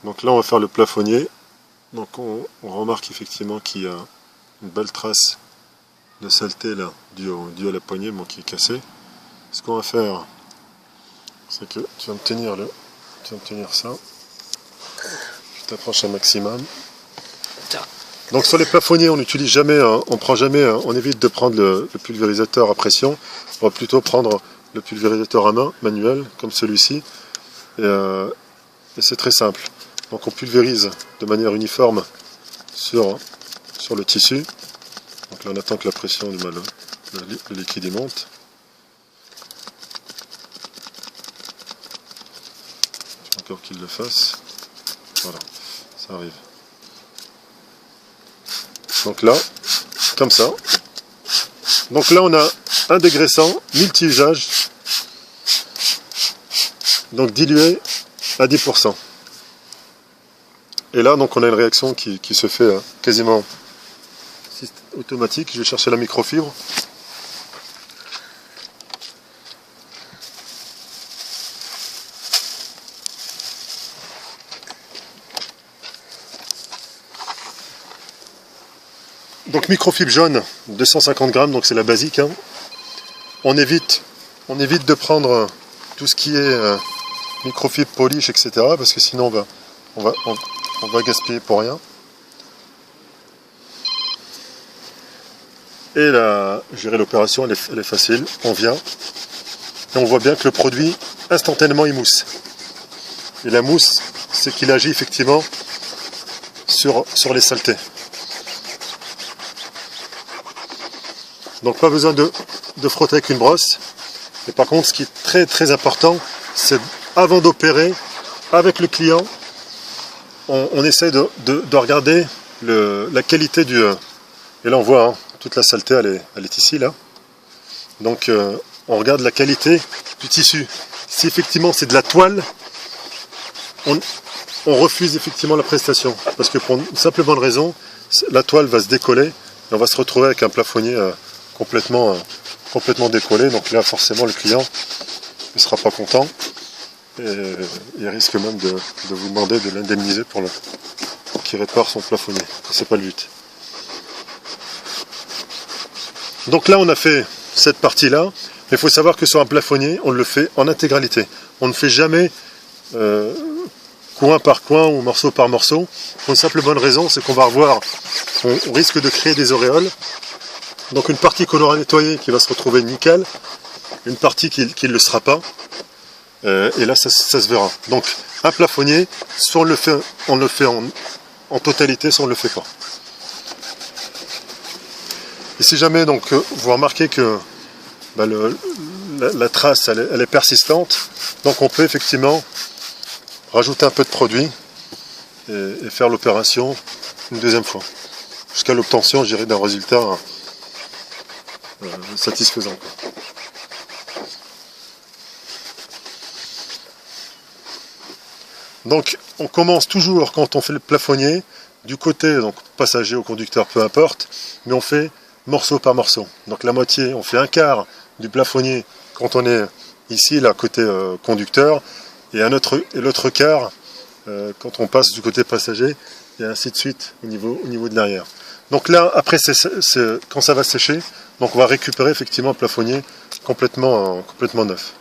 Donc là on va faire le plafonnier. Donc on remarque effectivement qu'il y a une belle trace de saleté là, due à la poignée, bon, qui est cassée. Ce qu'on va faire, c'est que tu vas me tenir ça. Je t'approche un maximum. Donc sur les plafonniers, on n'utilise jamais, on prend jamais, on évite de prendre le pulvérisateur à pression. On va plutôt prendre le pulvérisateur à main, manuel, comme celui-ci. Et c'est très simple. Donc on pulvérise de manière uniforme sur le tissu. Donc là on attend que la pression du le liquide y monte. Encore qu'il le fasse. Voilà, ça arrive. Donc là, comme ça. Donc là on a un dégraissant multi-usage. Donc dilué à 10%. Et là donc on a une réaction qui se fait quasiment automatique. Je vais chercher la microfibre. Donc microfibre jaune, 250 grammes, donc c'est la basique. Hein. On évite de prendre tout ce qui est microfibre polish, etc. Parce que sinon on va gaspiller pour rien. Et là, gérer l'opération, elle est facile. On vient et on voit bien que le produit instantanément il mousse. Et la mousse, c'est qu'il agit effectivement sur les saletés. Donc pas besoin de frotter avec une brosse. Et par contre, ce qui est très très important, c'est avant d'opérer avec le client, on essaie de regarder la qualité du... Et là on voit, hein, toute la saleté elle est ici là. Donc on regarde la qualité du tissu. Si effectivement c'est de la toile, on refuse effectivement la prestation. Parce que pour une simple bonne raison, la toile va se décoller et on va se retrouver avec un plafonnier complètement décollé. Donc là forcément le client ne sera pas content. Et il risque même de vous demander de l'indemniser pour qu'il répare son plafonnier. C'est pas le but. Donc là on a fait cette partie là, mais il faut savoir que sur un plafonnier on le fait en intégralité. On ne fait jamais coin par coin ou morceau par morceau. Pour une simple bonne raison, c'est qu'on va revoir, on risque de créer des auréoles. Donc une partie qu'on aura nettoyée qui va se retrouver nickel, une partie qui ne le sera pas. Et là ça se verra. Donc un plafonnier, soit on le fait en totalité, soit on ne le fait pas. Et si jamais donc vous remarquez que la trace elle est persistante, donc on peut effectivement rajouter un peu de produit et faire l'opération une deuxième fois, jusqu'à l'obtention, je dirais, d'un résultat satisfaisant. Donc on commence toujours quand on fait le plafonnier du côté donc passager ou conducteur, peu importe, mais on fait morceau par morceau. Donc la moitié, on fait un quart du plafonnier quand on est ici là côté conducteur, et l'autre quart quand on passe du côté passager, et ainsi de suite au niveau de l'arrière. Donc là après quand ça va sécher, donc on va récupérer effectivement le plafonnier complètement neuf.